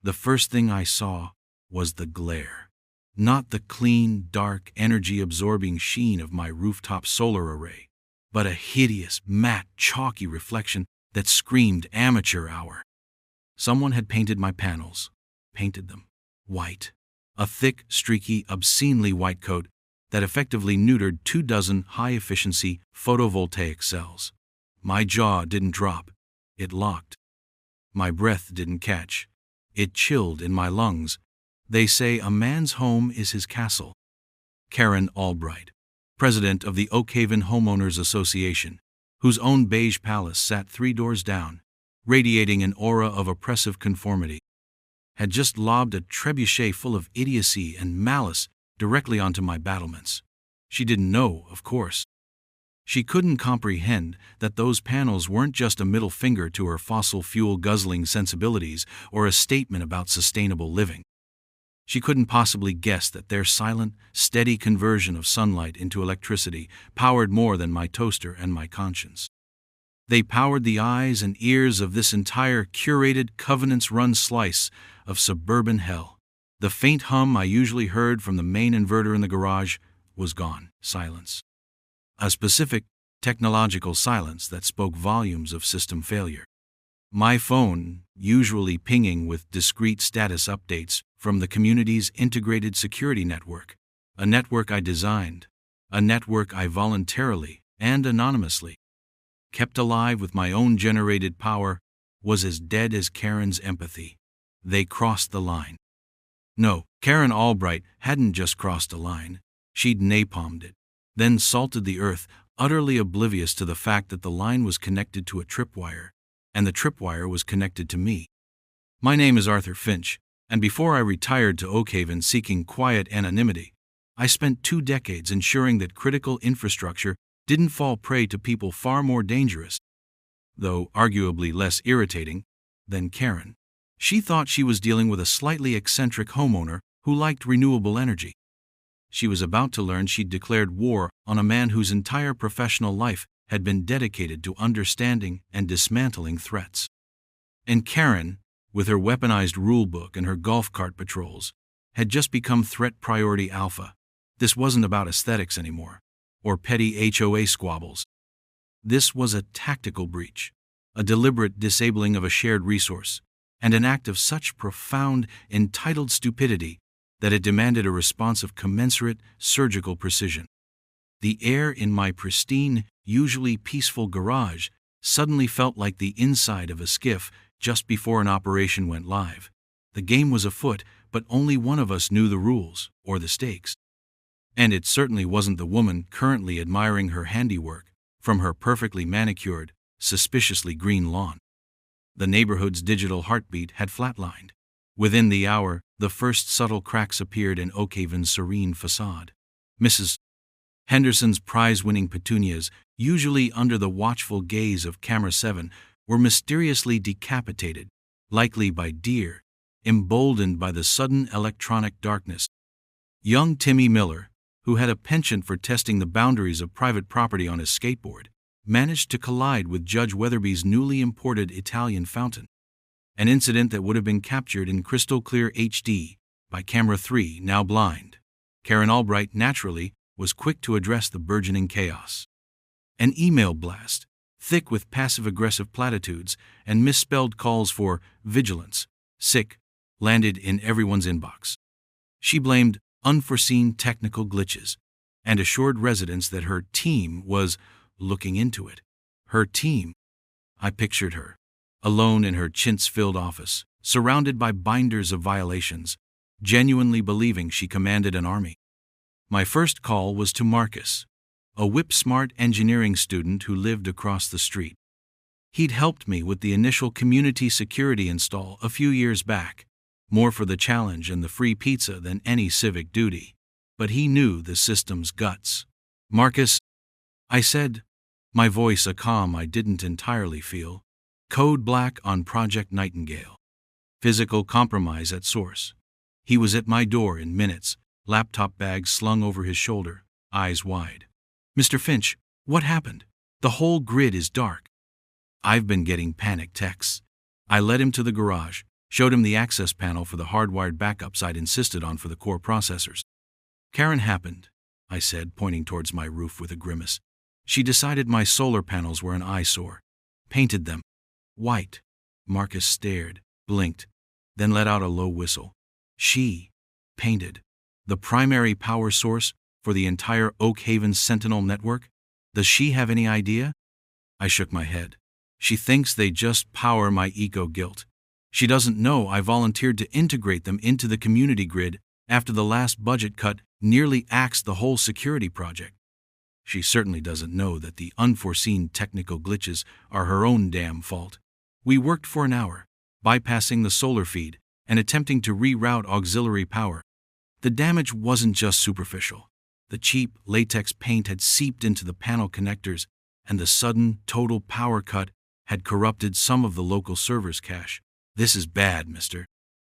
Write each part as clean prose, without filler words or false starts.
The first thing I saw was the glare. Not the clean, dark, energy-absorbing sheen of my rooftop solar array, but a hideous, matte, chalky reflection that screamed amateur hour. Someone had painted my panels, painted them white. A thick, streaky, obscenely white coat that effectively neutered 24 high-efficiency photovoltaic cells. My jaw didn't drop, it locked. My breath didn't catch, it chilled in my lungs. They say a man's home is his castle. Karen Albright, president of the Oakhaven Homeowners Association, whose own beige palace sat 3 doors down, radiating an aura of oppressive conformity, had just lobbed a trebuchet full of idiocy and malice directly onto my battlements. She didn't know, of course. She couldn't comprehend that those panels weren't just a middle finger to her fossil fuel-guzzling sensibilities or a statement about sustainable living. She couldn't possibly guess that their silent, steady conversion of sunlight into electricity powered more than my toaster and my conscience. They powered the eyes and ears of this entire curated, covenants-run slice of suburban hell. The faint hum I usually heard from the main inverter in the garage was gone. Silence. A specific, technological silence that spoke volumes of system failure. My phone, usually pinging with discrete status updates from the community's integrated security network, a network I designed, a network I voluntarily and anonymously kept alive with my own generated power, was as dead as Karen's empathy. They crossed the line. No, Karen Albright hadn't just crossed a line, she'd napalmed it, then salted the earth, utterly oblivious to the fact that the line was connected to a tripwire, and the tripwire was connected to me. My name is Arthur Finch, and before I retired to Oakhaven seeking quiet anonymity, I spent 2 decades ensuring that critical infrastructure didn't fall prey to people far more dangerous, though arguably less irritating, than Karen. She thought she was dealing with a slightly eccentric homeowner who liked renewable energy. She was about to learn she'd declared war on a man whose entire professional life had been dedicated to understanding and dismantling threats. And Karen, with her weaponized rulebook and her golf cart patrols, had just become threat priority alpha. This wasn't about aesthetics anymore, or petty HOA squabbles. This was a tactical breach, a deliberate disabling of a shared resource, and an act of such profound, entitled stupidity that it demanded a response of commensurate, surgical precision. The air in my pristine, usually peaceful garage suddenly felt like the inside of a skiff just before an operation went live. The game was afoot, but only one of us knew the rules, or the stakes. And it certainly wasn't the woman currently admiring her handiwork from her perfectly manicured, suspiciously green lawn. The neighborhood's digital heartbeat had flatlined. Within the hour, the first subtle cracks appeared in Oakhaven's serene facade. Mrs. Henderson's prize-winning petunias, usually under the watchful gaze of Camera 7, were mysteriously decapitated, likely by deer, emboldened by the sudden electronic darkness. Young Timmy Miller, who had a penchant for testing the boundaries of private property on his skateboard, managed to collide with Judge Weatherby's newly imported Italian fountain, an incident that would have been captured in crystal-clear HD by Camera 3, now blind. Karen Albright, naturally, was quick to address the burgeoning chaos. An email blast, thick with passive-aggressive platitudes and misspelled calls for vigilance, landed in everyone's inbox. She blamed unforeseen technical glitches and assured residents that her team was looking into it. Her team. I pictured her, alone in her chintz-filled office, surrounded by binders of violations, genuinely believing she commanded an army. My first call was to Marcus, a whip-smart engineering student who lived across the street. He'd helped me with the initial community security install a few years back, more for the challenge and the free pizza than any civic duty, but he knew the system's guts. "Marcus," I said, my voice a calm I didn't entirely feel. Code black on Project Nightingale. Physical compromise at source. He was at my door in minutes, laptop bag slung over his shoulder, eyes wide. "Mr. Finch, what happened? The whole grid is dark." I've been getting panic texts. I led him to the garage, Showed him the access panel for the hardwired backups I'd insisted on for the core processors. Karen happened, I said, pointing towards my roof with a grimace. She decided my solar panels were an eyesore. Painted them white. Marcus stared, blinked, then let out a low whistle. She painted the primary power source for the entire Oak Haven Sentinel network? Does she have any idea? I shook my head. She thinks they just power my eco-guilt. She doesn't know I volunteered to integrate them into the community grid after the last budget cut nearly axed the whole security project. She certainly doesn't know that the unforeseen technical glitches are her own damn fault. We worked for an hour, bypassing the solar feed and attempting to reroute auxiliary power. The damage wasn't just superficial. The cheap latex paint had seeped into the panel connectors, and the sudden, total power cut had corrupted some of the local server's cache. This is bad, Mr.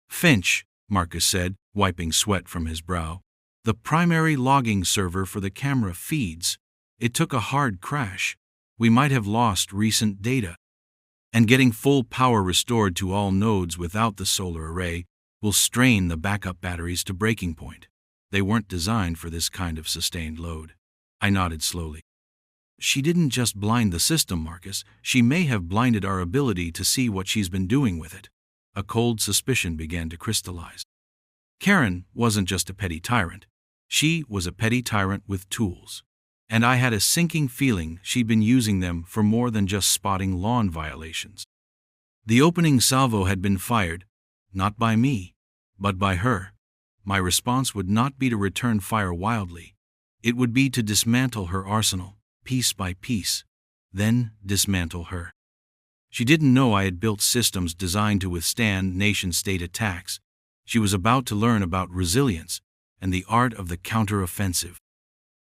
Finch, Marcus said, wiping sweat from his brow. The primary logging server for the camera feeds. It took a hard crash. We might have lost recent data. And getting full power restored to all nodes without the solar array will strain the backup batteries to breaking point. They weren't designed for this kind of sustained load. I nodded slowly. She didn't just blind the system, Marcus. She may have blinded our ability to see what she's been doing with it. A cold suspicion began to crystallize. Karen wasn't just a petty tyrant. She was a petty tyrant with tools. And I had a sinking feeling she'd been using them for more than just spotting lawn violations. The opening salvo had been fired, not by me, but by her. My response would not be to return fire wildly. It would be to dismantle her arsenal, piece by piece, then dismantle her. She didn't know I had built systems designed to withstand nation-state attacks. She was about to learn about resilience and the art of the counter-offensive.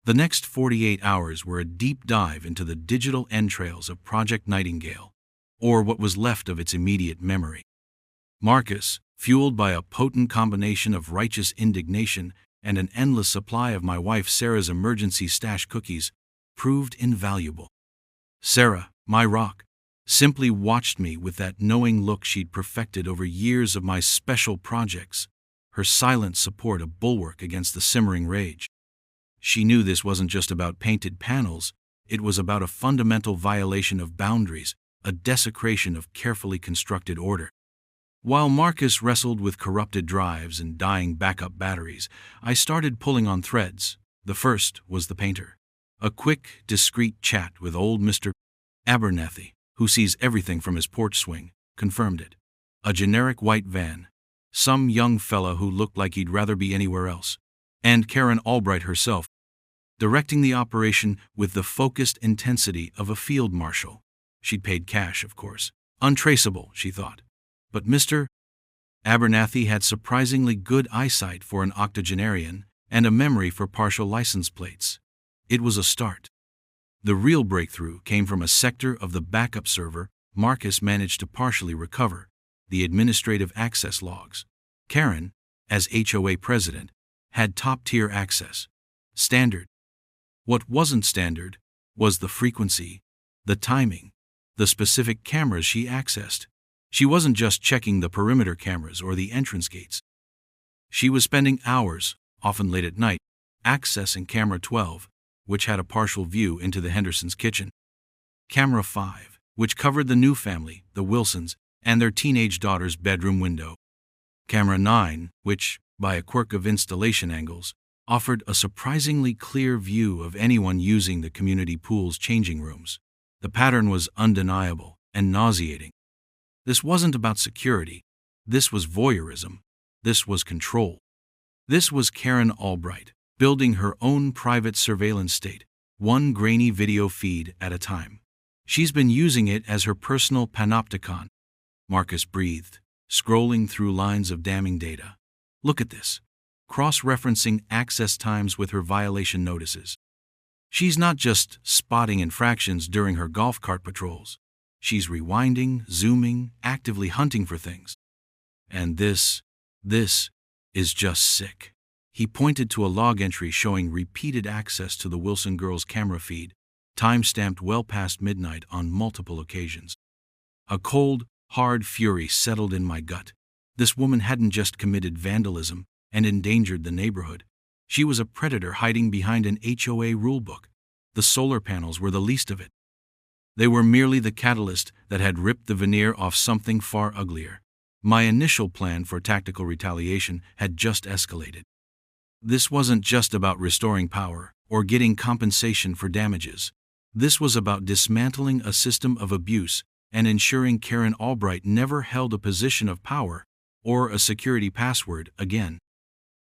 The next 48 hours were a deep dive into the digital entrails of Project Nightingale, or what was left of its immediate memory. Marcus, fueled by a potent combination of righteous indignation and an endless supply of my wife Sarah's emergency stash cookies, proved invaluable. Sarah, my rock, simply watched me with that knowing look she'd perfected over years of my special projects, her silent support a bulwark against the simmering rage. She knew this wasn't just about painted panels, it was about a fundamental violation of boundaries, a desecration of carefully constructed order. While Marcus wrestled with corrupted drives and dying backup batteries, I started pulling on threads. The first was the painter. A quick, discreet chat with old Mr. Abernathy, who sees everything from his porch swing, confirmed it. A generic white van. Some young fella who looked like he'd rather be anywhere else. And Karen Albright herself, directing the operation with the focused intensity of a field marshal. She'd paid cash, of course. Untraceable, she thought. But Mr. Abernathy had surprisingly good eyesight for an octogenarian and a memory for partial license plates. It was a start. The real breakthrough came from a sector of the backup server Marcus managed to partially recover, the administrative access logs. Karen, as HOA president, had top-tier access. Standard. What wasn't standard was the frequency, the timing, the specific cameras she accessed. She wasn't just checking the perimeter cameras or the entrance gates. She was spending hours, often late at night, accessing Camera 12, which had a partial view into the Hendersons' kitchen. Camera 5, which covered the new family, the Wilsons, and their teenage daughter's bedroom window. Camera 9, which, by a quirk of installation angles, offered a surprisingly clear view of anyone using the community pool's changing rooms. The pattern was undeniable and nauseating. This wasn't about security. This was voyeurism. This was control. This was Karen Albright, building her own private surveillance state, one grainy video feed at a time. She's been using it as her personal panopticon. Marcus breathed, scrolling through lines of damning data. Look at this. Cross-referencing access times with her violation notices. She's not just spotting infractions during her golf cart patrols. She's rewinding, zooming, actively hunting for things. And this is just sick. He pointed to a log entry showing repeated access to the Wilson girls' camera feed, time-stamped well past midnight on multiple occasions. A cold, hard fury settled in my gut. This woman hadn't just committed vandalism and endangered the neighborhood. She was a predator hiding behind an HOA rulebook. The solar panels were the least of it. They were merely the catalyst that had ripped the veneer off something far uglier. My initial plan for tactical retaliation had just escalated. This wasn't just about restoring power or getting compensation for damages. This was about dismantling a system of abuse and ensuring Karen Albright never held a position of power or a security password again.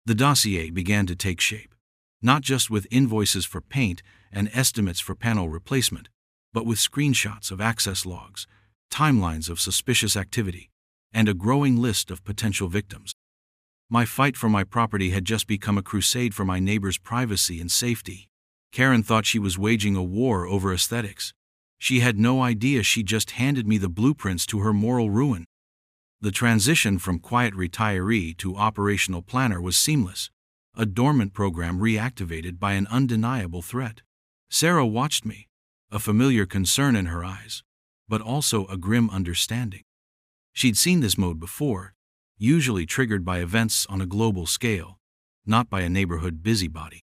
The dossier began to take shape, not just with invoices for paint and estimates for panel replacement, but with screenshots of access logs, timelines of suspicious activity, and a growing list of potential victims. My fight for my property had just become a crusade for my neighbor's privacy and safety. Karen thought she was waging a war over aesthetics. She had no idea she just handed me the blueprints to her moral ruin. The transition from quiet retiree to operational planner was seamless, a dormant program reactivated by an undeniable threat. Sarah watched me, a familiar concern in her eyes, but also a grim understanding. She'd seen this mode before, usually triggered by events on a global scale, not by a neighborhood busybody.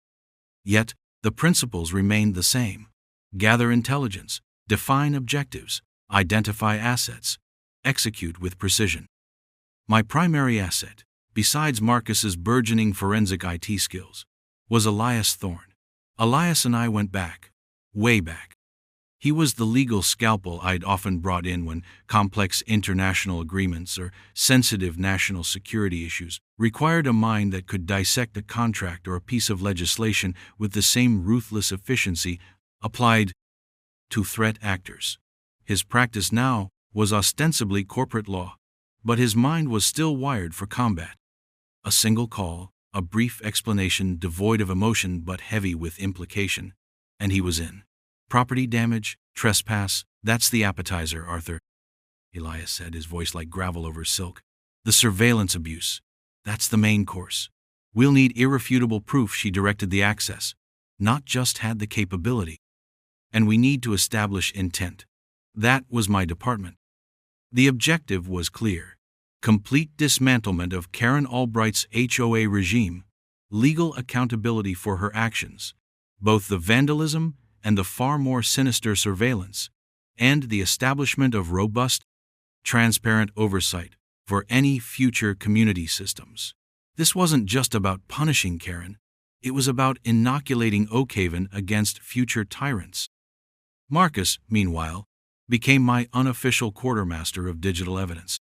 Yet, the principles remained the same. Gather intelligence, define objectives, identify assets, execute with precision. My primary asset, besides Marcus's burgeoning forensic IT skills, was Elias Thorne. Elias and I went back, way back. He was the legal scalpel I'd often brought in when complex international agreements or sensitive national security issues required a mind that could dissect a contract or a piece of legislation with the same ruthless efficiency applied to threat actors. His practice now was ostensibly corporate law, but his mind was still wired for combat. A single call, a brief explanation devoid of emotion but heavy with implication, and he was in. Property damage, trespass, that's the appetizer, Arthur, Elias said, his voice like gravel over silk. The surveillance abuse, that's the main course. We'll need irrefutable proof she directed the access, not just had the capability. And we need to establish intent. That was my department. The objective was clear. Complete dismantlement of Karen Albright's HOA regime, legal accountability for her actions, both the vandalism and the far more sinister surveillance, and the establishment of robust, transparent oversight for any future community systems. This wasn't just about punishing Karen, it was about inoculating Oakhaven against future tyrants. Marcus, meanwhile, became my unofficial quartermaster of digital evidence.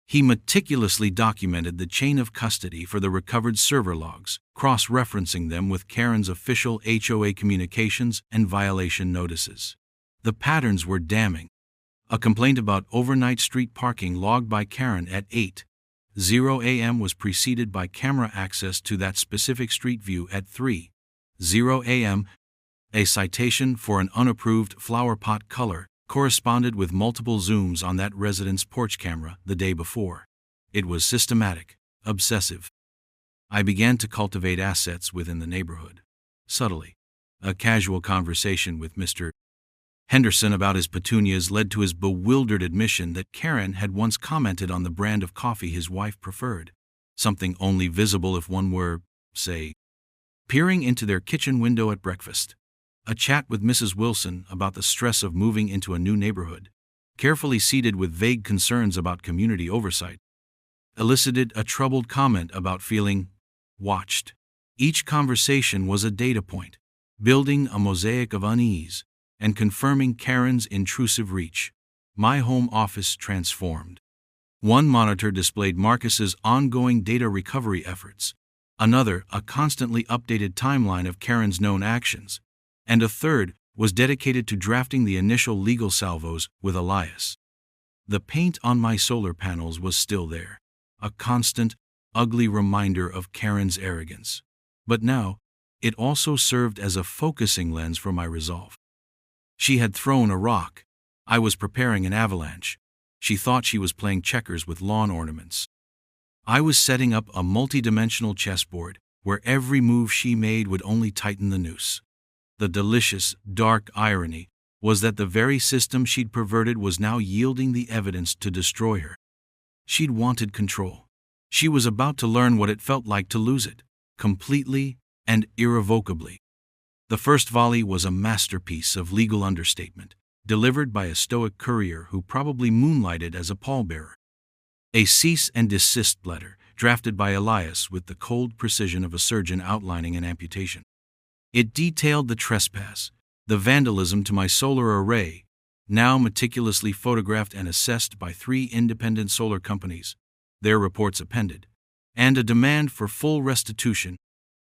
He meticulously documented the chain of custody for the recovered server logs, cross-referencing them with Karen's official HOA communications and violation notices. The patterns were damning. A complaint about overnight street parking logged by Karen at 8:00 a.m. was preceded by camera access to that specific street view at 3:00 a.m. A citation for an unapproved flower pot color corresponded with multiple zooms on that resident's porch camera the day before. It was systematic, obsessive. I began to cultivate assets within the neighborhood. Subtly, a casual conversation with Mr. Henderson about his petunias led to his bewildered admission that Karen had once commented on the brand of coffee his wife preferred, something only visible if one were, say, peering into their kitchen window at breakfast. A chat with Mrs. Wilson about the stress of moving into a new neighborhood, carefully seeded with vague concerns about community oversight, elicited a troubled comment about feeling watched. Each conversation was a data point, building a mosaic of unease and confirming Karen's intrusive reach. My home office transformed. One monitor displayed Marcus's ongoing data recovery efforts, another a constantly updated timeline of Karen's known actions, and a third was dedicated to drafting the initial legal salvos with Elias. The paint on my solar panels was still there, a constant, ugly reminder of Karen's arrogance. But now, it also served as a focusing lens for my resolve. She had thrown a rock. I was preparing an avalanche. She thought she was playing checkers with lawn ornaments. I was setting up a multi-dimensional chessboard where every move she made would only tighten the noose. The delicious, dark irony was that the very system she'd perverted was now yielding the evidence to destroy her. She'd wanted control. She was about to learn what it felt like to lose it, completely and irrevocably. The first volley was a masterpiece of legal understatement, delivered by a stoic courier who probably moonlighted as a pallbearer. A cease and desist letter, drafted by Elias with the cold precision of a surgeon outlining an amputation. It detailed the trespass, the vandalism to my solar array, now meticulously photographed and assessed by 3 independent solar companies, their reports appended, and a demand for full restitution,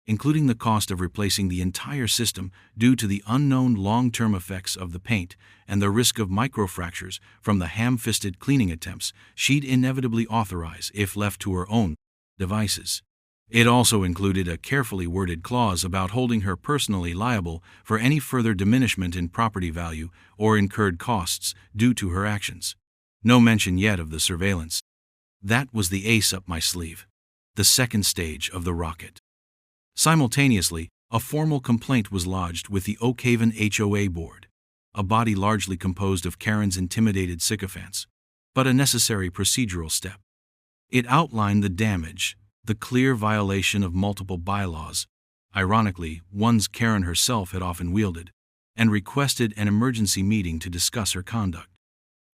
including the cost of replacing the entire system due to the unknown long-term effects of the paint and the risk of microfractures from the ham-fisted cleaning attempts she'd inevitably authorize if left to her own devices. It also included a carefully worded clause about holding her personally liable for any further diminishment in property value or incurred costs due to her actions. No mention yet of the surveillance. That was the ace up my sleeve, the second stage of the rocket. Simultaneously, a formal complaint was lodged with the Oak Haven HOA board, a body largely composed of Karen's intimidated sycophants, but a necessary procedural step. It outlined the damage, the clear violation of multiple bylaws, ironically, ones Karen herself had often wielded, and requested an emergency meeting to discuss her conduct.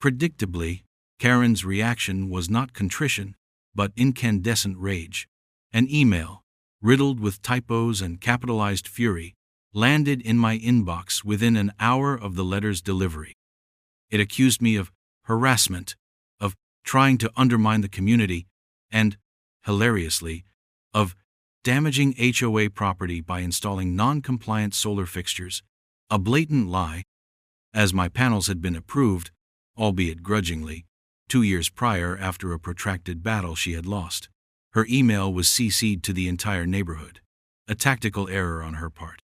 Predictably, Karen's reaction was not contrition, but incandescent rage. An email, riddled with typos and capitalized fury, landed in my inbox within an hour of the letter's delivery. It accused me of harassment, of trying to undermine the community, and, hilariously, of damaging HOA property by installing non-compliant solar fixtures, a blatant lie, as my panels had been approved, albeit grudgingly, 2 years prior after a protracted battle she had lost. Her email was CC'd to the entire neighborhood, a tactical error on her part.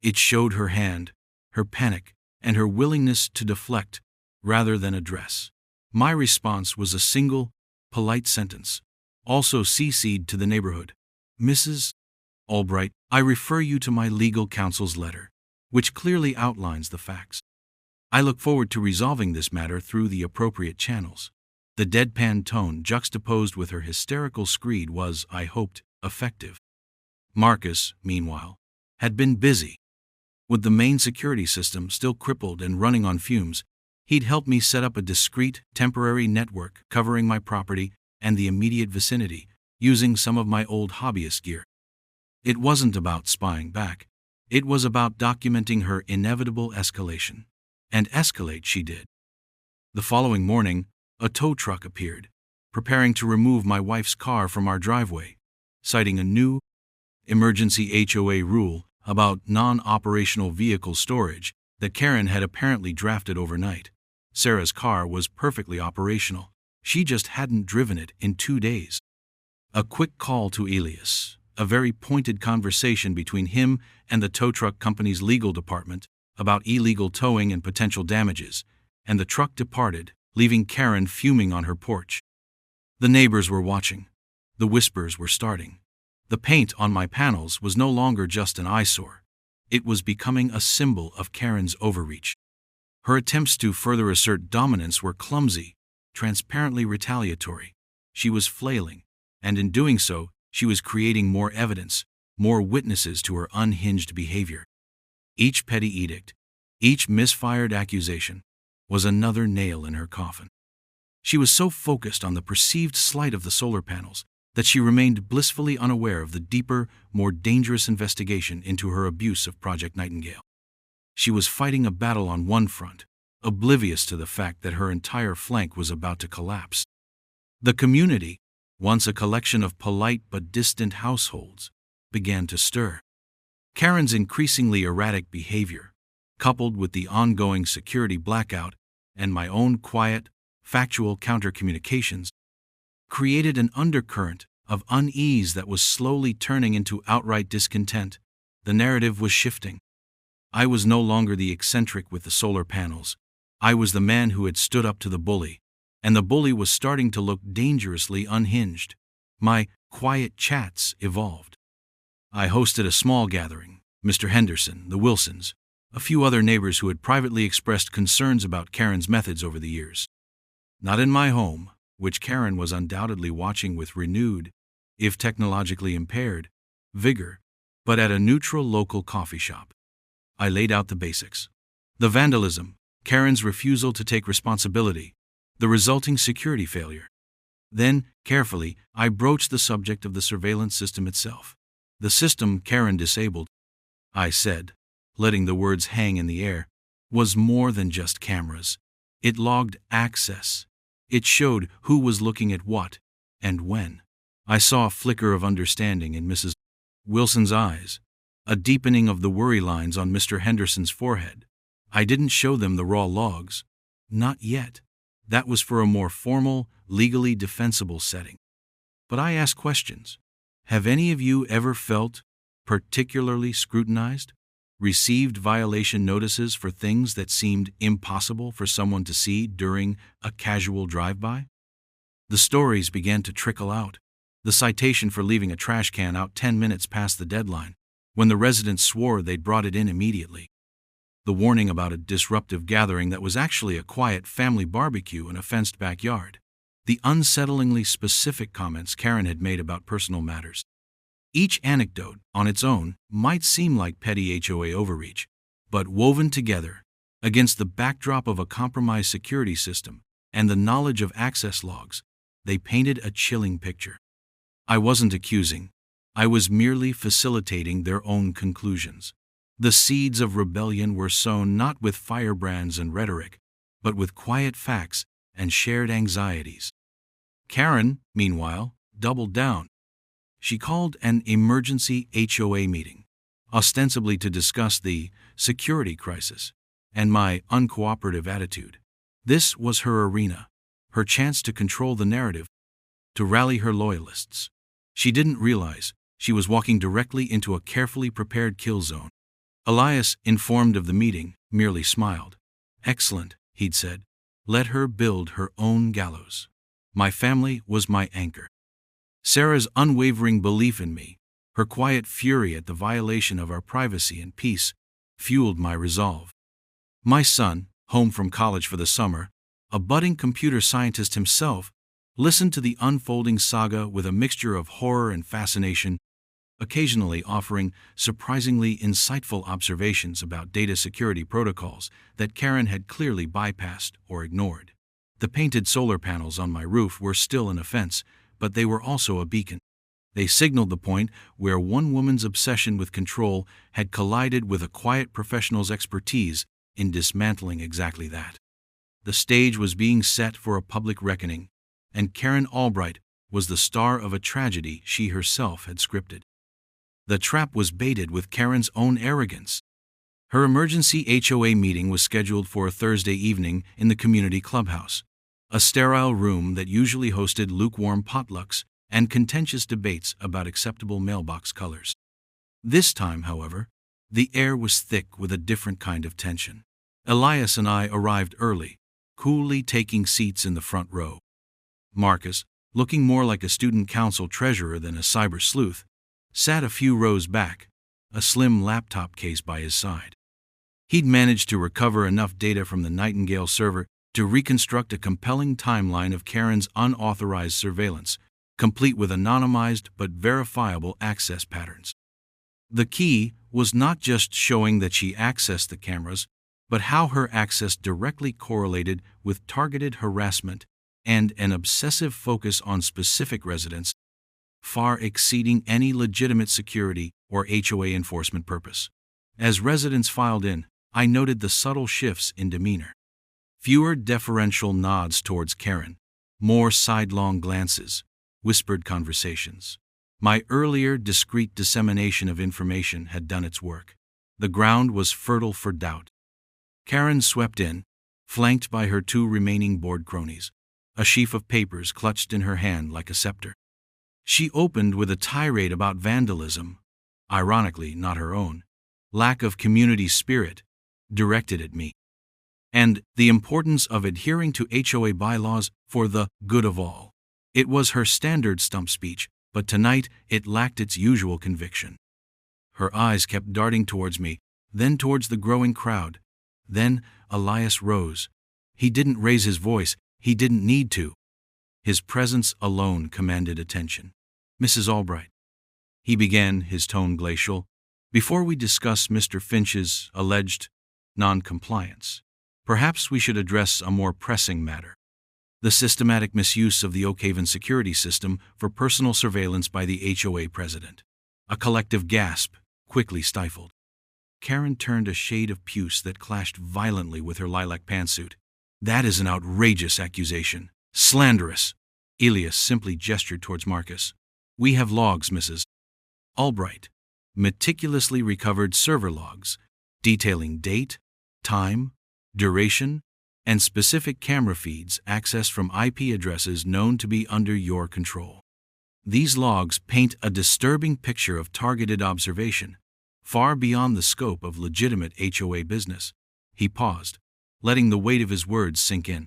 It showed her hand, her panic, and her willingness to deflect rather than address. My response was a single, polite sentence, also CC'd to the neighborhood. Mrs. Albright, I refer you to my legal counsel's letter, which clearly outlines the facts. I look forward to resolving this matter through the appropriate channels. The deadpan tone juxtaposed with her hysterical screed was, I hoped, effective. Marcus, meanwhile, had been busy. With the main security system still crippled and running on fumes, he'd helped me set up a discreet, temporary network covering my property and the immediate vicinity, using some of my old hobbyist gear. It wasn't about spying back. It was about documenting her inevitable escalation. And escalate she did. The following morning, a tow truck appeared, preparing to remove my wife's car from our driveway, citing a new emergency HOA rule about non-operational vehicle storage that Karen had apparently drafted overnight. Sarah's car was perfectly operational. She just hadn't driven it in 2 days. A quick call to Elias, a very pointed conversation between him and the tow truck company's legal department about illegal towing and potential damages, and the truck departed, leaving Karen fuming on her porch. The neighbors were watching. The whispers were starting. The paint on my panels was no longer just an eyesore. It was becoming a symbol of Karen's overreach. Her attempts to further assert dominance were clumsy, transparently retaliatory. She was flailing, and in doing so, she was creating more evidence, more witnesses to her unhinged behavior. Each petty edict, each misfired accusation, was another nail in her coffin. She was so focused on the perceived slight of the solar panels that she remained blissfully unaware of the deeper, more dangerous investigation into her abuse of Project Nightingale. She was fighting a battle on one front, oblivious to the fact that her entire flank was about to collapse. The community, once a collection of polite but distant households, began to stir. Karen's increasingly erratic behavior, coupled with the ongoing security blackout and my own quiet, factual counter-communications, created an undercurrent of unease that was slowly turning into outright discontent. The narrative was shifting. I was no longer the eccentric with the solar panels. I was the man who had stood up to the bully, and the bully was starting to look dangerously unhinged. My quiet chats evolved. I hosted a small gathering, Mr. Henderson, the Wilsons, a few other neighbors who had privately expressed concerns about Karen's methods over the years. Not in my home, which Karen was undoubtedly watching with renewed, if technologically impaired, vigor, but at a neutral local coffee shop. I laid out the basics. The vandalism, Karen's refusal to take responsibility, the resulting security failure. Then, carefully, I broached the subject of the surveillance system itself. The system Karen disabled, I said, letting the words hang in the air, was more than just cameras. It logged access. It showed who was looking at what, and when. I saw a flicker of understanding in Mrs. Wilson's eyes, a deepening of the worry lines on Mr. Henderson's forehead. I didn't show them the raw logs. Not yet. That was for a more formal, legally defensible setting. But I asked questions. Have any of you ever felt particularly scrutinized? Received violation notices for things that seemed impossible for someone to see during a casual drive-by? The stories began to trickle out. The citation for leaving a trash can out 10 minutes past the deadline, when the residents swore they'd brought it in immediately. The warning about a disruptive gathering that was actually a quiet family barbecue in a fenced backyard. The unsettlingly specific comments Karen had made about personal matters. Each anecdote, on its own, might seem like petty HOA overreach, but woven together, against the backdrop of a compromised security system and the knowledge of access logs, they painted a chilling picture. I wasn't accusing. I was merely facilitating their own conclusions. The seeds of rebellion were sown not with firebrands and rhetoric, but with quiet facts and shared anxieties. Karen, meanwhile, doubled down. She called an emergency HOA meeting, ostensibly to discuss the security crisis and my uncooperative attitude. This was her arena, her chance to control the narrative, to rally her loyalists. She didn't realize she was walking directly into a carefully prepared kill zone. Elias, informed of the meeting, merely smiled. "Excellent," he'd said. "Let her build her own gallows. My family was my anchor." Sarah's unwavering belief in me, her quiet fury at the violation of our privacy and peace, fueled my resolve. My son, home from college for the summer, a budding computer scientist himself, listened to the unfolding saga with a mixture of horror and fascination, occasionally offering surprisingly insightful observations about data security protocols that Karen had clearly bypassed or ignored. The painted solar panels on my roof were still an offense, but they were also a beacon. They signaled the point where one woman's obsession with control had collided with a quiet professional's expertise in dismantling exactly that. The stage was being set for a public reckoning, and Karen Albright was the star of a tragedy she herself had scripted. The trap was baited with Karen's own arrogance. Her emergency HOA meeting was scheduled for a Thursday evening in the community clubhouse, a sterile room that usually hosted lukewarm potlucks and contentious debates about acceptable mailbox colors. This time, however, the air was thick with a different kind of tension. Elias and I arrived early, coolly taking seats in the front row. Marcus, looking more like a student council treasurer than a cyber sleuth, sat a few rows back, a slim laptop case by his side. He'd managed to recover enough data from the Nightingale server to reconstruct a compelling timeline of Karen's unauthorized surveillance, complete with anonymized but verifiable access patterns. The key was not just showing that she accessed the cameras, but how her access directly correlated with targeted harassment and an obsessive focus on specific residents, far exceeding any legitimate security or HOA enforcement purpose. As residents filed in, I noted the subtle shifts in demeanor. Fewer deferential nods towards Karen, more sidelong glances, whispered conversations. My earlier discreet dissemination of information had done its work. The ground was fertile for doubt. Karen swept in, flanked by her two remaining board cronies, a sheaf of papers clutched in her hand like a scepter. She opened with a tirade about vandalism, ironically not her own, lack of community spirit, directed at me, and the importance of adhering to HOA bylaws for the good of all. It was her standard stump speech, but tonight it lacked its usual conviction. Her eyes kept darting towards me, then towards the growing crowd. Then Elias rose. He didn't raise his voice, he didn't need to. His presence alone commanded attention. Mrs. Albright, he began, his tone glacial, before we discuss Mr. Finch's alleged non-compliance, perhaps we should address a more pressing matter: the systematic misuse of the Oakhaven security system for personal surveillance by the HOA president. A collective gasp, quickly stifled. Karen turned a shade of puce that clashed violently with her lilac pantsuit. That is an outrageous accusation. Slanderous. Elias simply gestured towards Marcus. We have logs, Mrs. Albright. Meticulously recovered server logs, detailing date, time, duration, and specific camera feeds accessed from IP addresses known to be under your control. These logs paint a disturbing picture of targeted observation, far beyond the scope of legitimate HOA business. He paused, letting the weight of his words sink in.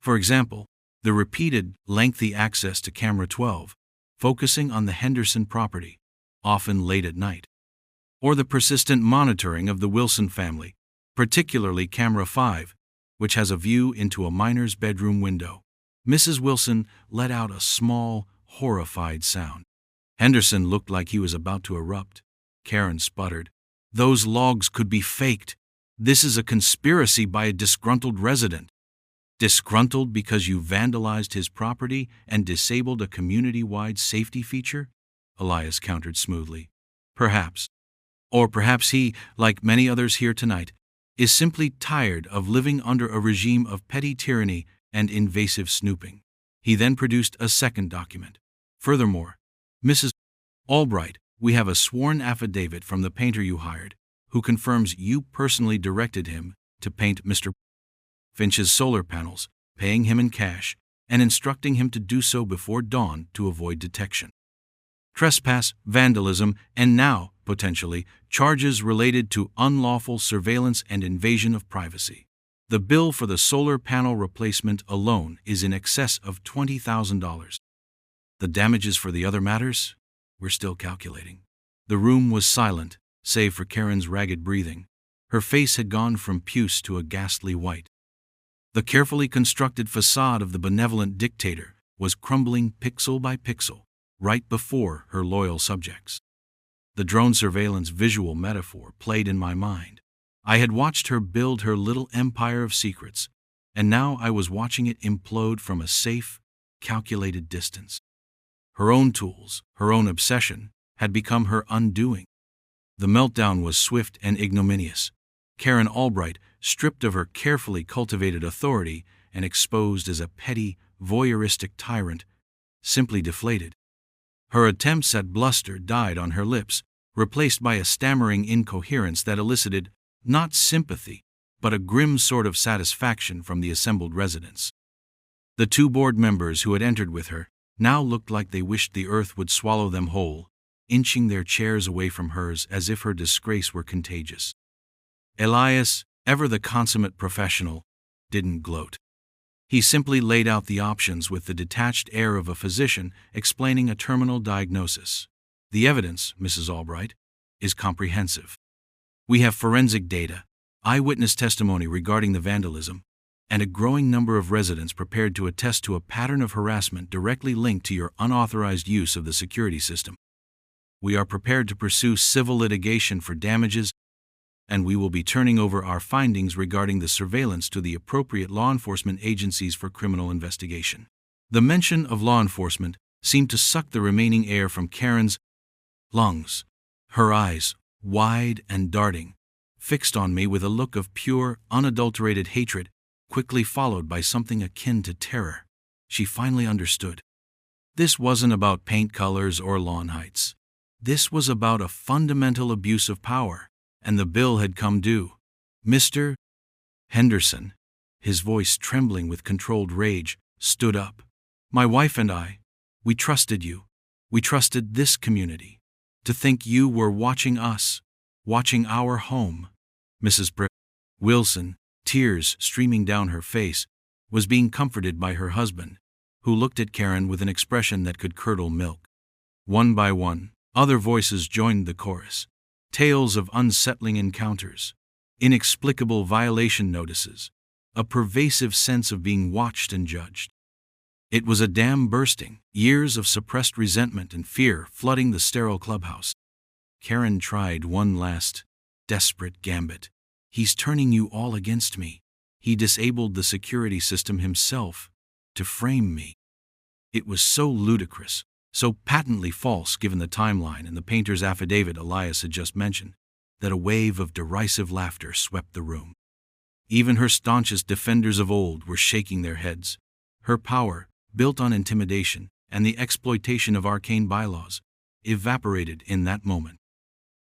For example, the repeated, lengthy access to camera 12, focusing on the Henderson property, often late at night. Or the persistent monitoring of the Wilson family, particularly camera 5, which has a view into a miner's bedroom window. Mrs. Wilson let out a small, horrified sound. Henderson looked like he was about to erupt. Karen sputtered. Those logs could be faked. This is a conspiracy by a disgruntled resident. Disgruntled because you vandalized his property and disabled a community-wide safety feature? Elias countered smoothly. Perhaps. Or perhaps he, like many others here tonight, is simply tired of living under a regime of petty tyranny and invasive snooping. He then produced a second document. Furthermore, Mrs. Albright, we have a sworn affidavit from the painter you hired, who confirms you personally directed him to paint Mr. Finch's solar panels, paying him in cash, and instructing him to do so before dawn to avoid detection. Trespass, vandalism, and now, potentially, charges related to unlawful surveillance and invasion of privacy. The bill for the solar panel replacement alone is in excess of $20,000. The damages for the other matters? We're still calculating. The room was silent, save for Karen's ragged breathing. Her face had gone from puce to a ghastly white. The carefully constructed facade of the benevolent dictator was crumbling pixel by pixel, right before her loyal subjects. The drone surveillance visual metaphor played in my mind. I had watched her build her little empire of secrets, and now I was watching it implode from a safe, calculated distance. Her own tools, her own obsession, had become her undoing. The meltdown was swift and ignominious. Karen Albright, stripped of her carefully cultivated authority and exposed as a petty, voyeuristic tyrant, simply deflated. Her attempts at bluster died on her lips, replaced by a stammering incoherence that elicited not sympathy, but a grim sort of satisfaction from the assembled residents. The two board members who had entered with her now looked like they wished the earth would swallow them whole, inching their chairs away from hers as if her disgrace were contagious. Elias, ever the consummate professional, didn't gloat. He simply laid out the options with the detached air of a physician explaining a terminal diagnosis. The evidence, Mrs. Albright, is comprehensive. We have forensic data, eyewitness testimony regarding the vandalism, and a growing number of residents prepared to attest to a pattern of harassment directly linked to your unauthorized use of the security system. We are prepared to pursue civil litigation for damages, and we will be turning over our findings regarding the surveillance to the appropriate law enforcement agencies for criminal investigation. The mention of law enforcement seemed to suck the remaining air from Karen's lungs. Her eyes, wide and darting, fixed on me with a look of pure, unadulterated hatred, quickly followed by something akin to terror. She finally understood. This wasn't about paint colors or lawn heights. This was about a fundamental abuse of power, and the bill had come due. Mr. Henderson, his voice trembling with controlled rage, stood up. My wife and I, we trusted you. We trusted this community. To think you were watching us, watching our home. Mrs. Wilson, tears streaming down her face, was being comforted by her husband, who looked at Karen with an expression that could curdle milk. One by one, other voices joined the chorus. Tales of unsettling encounters, inexplicable violation notices, a pervasive sense of being watched and judged. It was a dam bursting, years of suppressed resentment and fear flooding the sterile clubhouse. Karen tried one last, desperate gambit. He's turning you all against me. He disabled the security system himself to frame me. It was so ludicrous, so patently false given the timeline and the painter's affidavit Elias had just mentioned, that a wave of derisive laughter swept the room. Even her staunchest defenders of old were shaking their heads. Her power, built on intimidation and the exploitation of arcane bylaws, evaporated in that moment.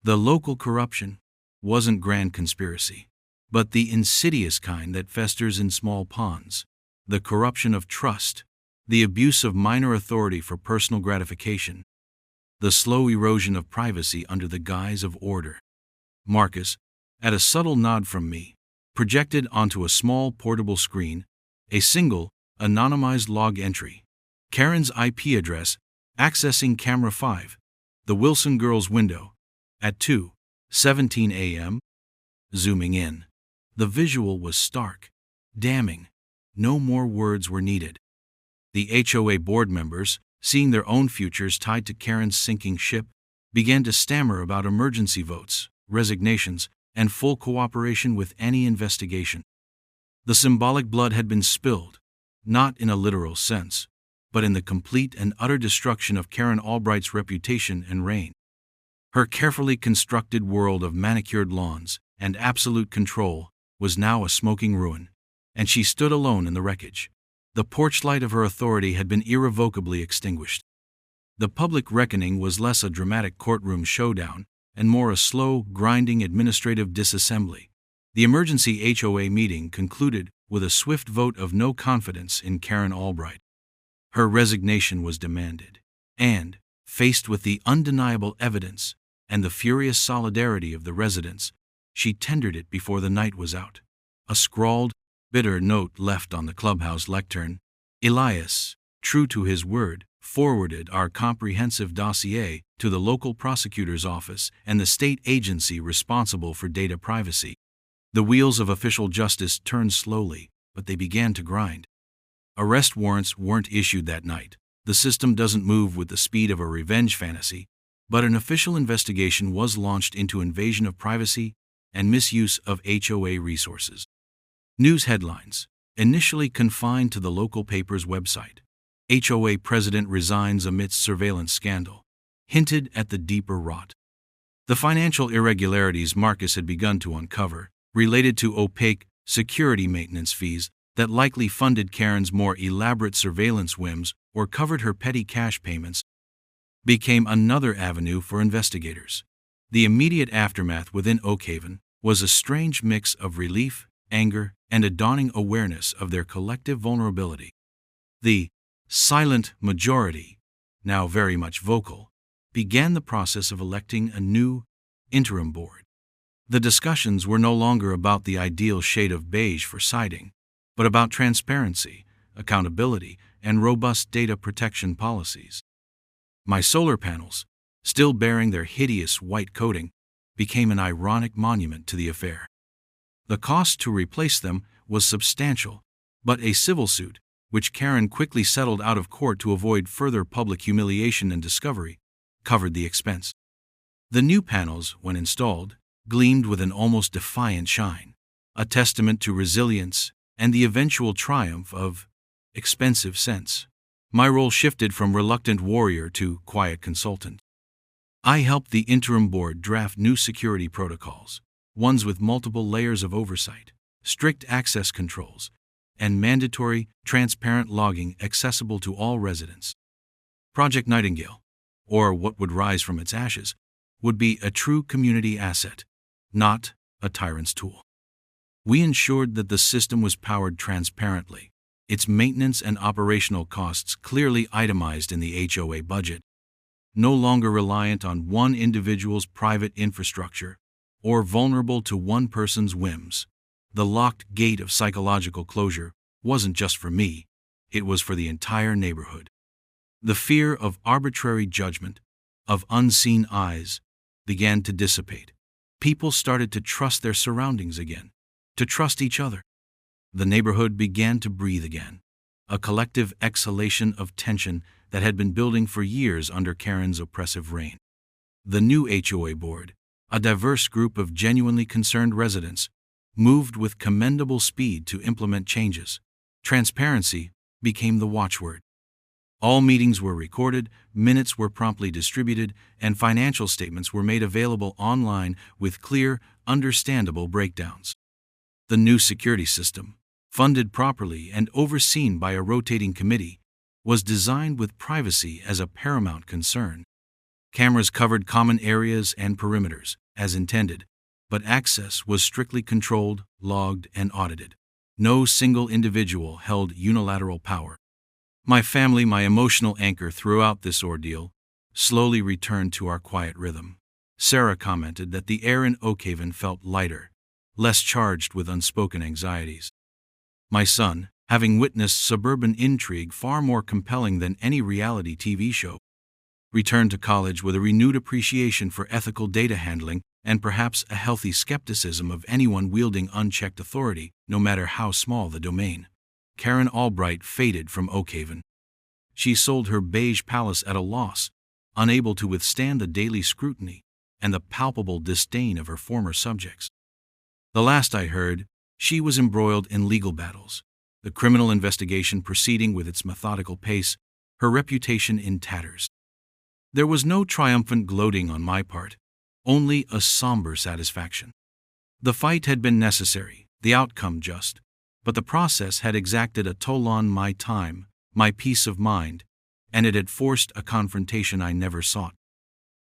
The local corruption wasn't grand conspiracy, but the insidious kind that festers in small ponds, the corruption of trust, the abuse of minor authority for personal gratification, the slow erosion of privacy under the guise of order. Marcus, at a subtle nod from me, projected onto a small portable screen a single, anonymized log entry. Karen's IP address, accessing camera 5, the Wilson girls' window, at 2:17 a.m. Zooming in. The visual was stark, damning. No more words were needed. The HOA board members, seeing their own futures tied to Karen's sinking ship, began to stammer about emergency votes, resignations, and full cooperation with any investigation. The symbolic blood had been spilled, not in a literal sense, but in the complete and utter destruction of Karen Albright's reputation and reign. Her carefully constructed world of manicured lawns and absolute control was now a smoking ruin, and she stood alone in the wreckage. The porchlight of her authority had been irrevocably extinguished. The public reckoning was less a dramatic courtroom showdown and more a slow, grinding administrative disassembly. The emergency HOA meeting concluded with a swift vote of no confidence in Karen Albright. Her resignation was demanded, and, faced with the undeniable evidence and the furious solidarity of the residents, she tendered it before the night was out. A scrawled, bitter note left on the clubhouse lectern. Elias, true to his word, forwarded our comprehensive dossier to the local prosecutor's office and the state agency responsible for data privacy. The wheels of official justice turned slowly, but they began to grind. Arrest warrants weren't issued that night. The system doesn't move with the speed of a revenge fantasy, but an official investigation was launched into invasion of privacy and misuse of HOA resources. News headlines, initially confined to the local paper's website. HOA president resigns amidst surveillance scandal, hinted at the deeper rot. The financial irregularities Marcus had begun to uncover, related to opaque security maintenance fees that likely funded Karen's more elaborate surveillance whims or covered her petty cash payments, became another avenue for investigators. The immediate aftermath within Oakhaven was a strange mix of relief, anger, and a dawning awareness of their collective vulnerability. The silent majority, now very much vocal, began the process of electing a new interim board. The discussions were no longer about the ideal shade of beige for siding, but about transparency, accountability, and robust data protection policies. My solar panels, still bearing their hideous white coating, became an ironic monument to the affair. The cost to replace them was substantial, but a civil suit, which Karen quickly settled out of court to avoid further public humiliation and discovery, covered the expense. The new panels, when installed, gleamed with an almost defiant shine, a testament to resilience and the eventual triumph of expensive sense. My role shifted from reluctant warrior to quiet consultant. I helped the interim board draft new security protocols, ones with multiple layers of oversight, strict access controls, and mandatory, transparent logging accessible to all residents. Project Nightingale, or what would rise from its ashes, would be a true community asset, not a tyrant's tool. We ensured that the system was powered transparently, its maintenance and operational costs clearly itemized in the HOA budget, no longer reliant on one individual's private infrastructure or vulnerable to one person's whims. The locked gate of psychological closure wasn't just for me, it was for the entire neighborhood. The fear of arbitrary judgment, of unseen eyes, began to dissipate. People started to trust their surroundings again, to trust each other. The neighborhood began to breathe again. a collective exhalation of tension that had been building for years under Karen's oppressive reign. The new HOA board, a diverse group of genuinely concerned residents, moved with commendable speed to implement changes. Transparency became the watchword. All meetings were recorded, minutes were promptly distributed, and financial statements were made available online with clear, understandable breakdowns. The new security system, funded properly and overseen by a rotating committee, was designed with privacy as a paramount concern. Cameras covered common areas and perimeters, as intended, but access was strictly controlled, logged, and audited. No single individual held unilateral power. My family, my emotional anchor throughout this ordeal, slowly returned to our quiet rhythm. Sarah commented that the air in Oakhaven felt lighter, less charged with unspoken anxieties. My son, having witnessed suburban intrigue far more compelling than any reality TV show, returned to college with a renewed appreciation for ethical data handling and perhaps a healthy skepticism of anyone wielding unchecked authority, no matter how small the domain. Karen Albright faded from Oakhaven. She sold her beige palace at a loss, unable to withstand the daily scrutiny and the palpable disdain of her former subjects. The last I heard, she was embroiled in legal battles, the criminal investigation proceeding with its methodical pace, her reputation in tatters. There was no triumphant gloating on my part, only a somber satisfaction. The fight had been necessary, the outcome just, but the process had exacted a toll on my time, my peace of mind, and it had forced a confrontation I never sought.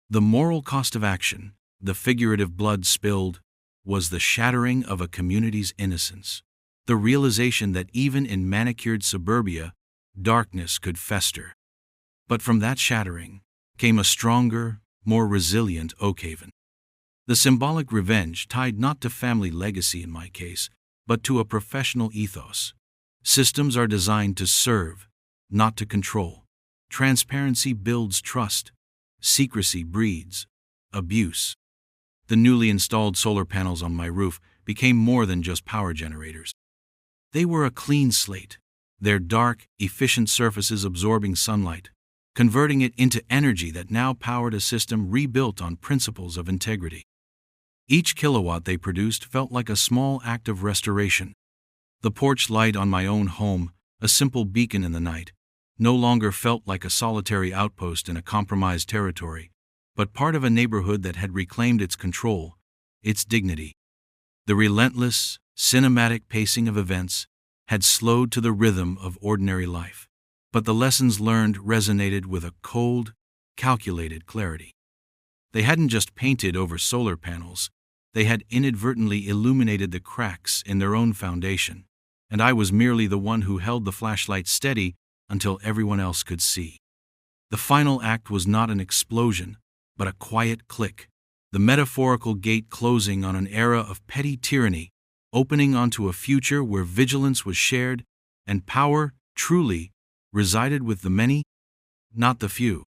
The moral cost of action, the figurative blood spilled, was the shattering of a community's innocence, the realization that even in manicured suburbia, darkness could fester. But from that shattering came a stronger, more resilient Oakhaven. The symbolic revenge tied not to family legacy in my case, but to a professional ethos. Systems are designed to serve, not to control. Transparency builds trust. Secrecy breeds abuse. The newly installed solar panels on my roof became more than just power generators. They were a clean slate, their dark, efficient surfaces absorbing sunlight, converting it into energy that now powered a system rebuilt on principles of integrity. Each kilowatt they produced felt like a small act of restoration. The porch light on my own home, a simple beacon in the night, no longer felt like a solitary outpost in a compromised territory, but part of a neighborhood that had reclaimed its control, its dignity. The relentless, cinematic pacing of events had slowed to the rhythm of ordinary life, but the lessons learned resonated with a cold, calculated clarity. They hadn't just painted over solar panels, they had inadvertently illuminated the cracks in their own foundation, and I was merely the one who held the flashlight steady until everyone else could see. The final act was not an explosion, but a quiet click, the metaphorical gate closing on an era of petty tyranny, opening onto a future where vigilance was shared and power, truly, resided with the many, not the few.